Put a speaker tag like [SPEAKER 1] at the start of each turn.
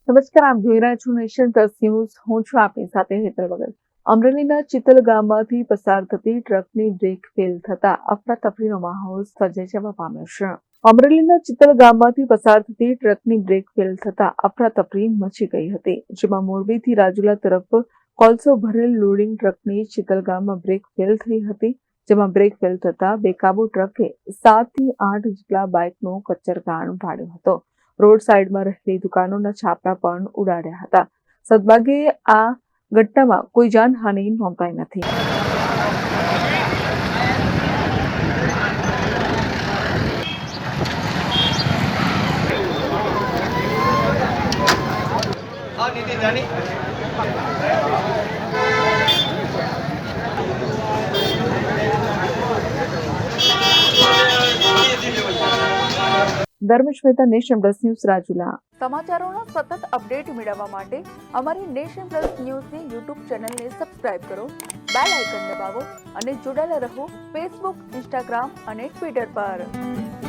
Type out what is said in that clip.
[SPEAKER 1] નમસ્કાર, આપ જોઈ રહ્યા છો નેશન પ્લસ ન્યૂઝ. હું છું આપની સાથે હેતલ વગર. અમરેલીના ચિતલ ગામમાંથી પસાર થતી ટ્રકની બ્રેક ફેલ થતા અફરાતફરીનો માહોલ સર્જાઈ જવા પામ્યો છે. અમરેલીના ચિતલ ગામમાંથી પસાર થતી ટ્રકની બ્રેક ફેલ થતા અફરાતફરી મચી ગઈ હતી, જેમાં મોરબીથી રાજુલા તરફ કોલસો ભરેલ લોડિંગ ટ્રકની ચિતલ ગામમાં બ્રેક ફેલ થઈ હતી, જેમાં બ્રેક ફેલ થતા બેકાબુ ટ્રકે 7 થી 8 જેટલા બાઇકનો કચ્ચરગાણ પાડ્યો હતો. રોડ સાઇડમાં રહેલી દુકાનોના છાપરા પણ ઉડાડ્યા હતા. સદભાગ્યે આ ઘટનામાં કોઈ જાનહાનિ નોંધાઈ નથી. Dharmesh Mehta, Nation Plus News, Rajula.
[SPEAKER 2] સમાચારોના સતત અપડેટ મેળવવા માટે અમારી નેશન પ્લસ ન્યૂઝની યુટ્યુબ ચેનલને સબસ્ક્રાઇબ કરો, બેલ આઇકન દબાવો અને જોડાયેલા રહો ફેસબુક, ઇન્સ્ટાગ્રામ અને ટ્વિટર પર.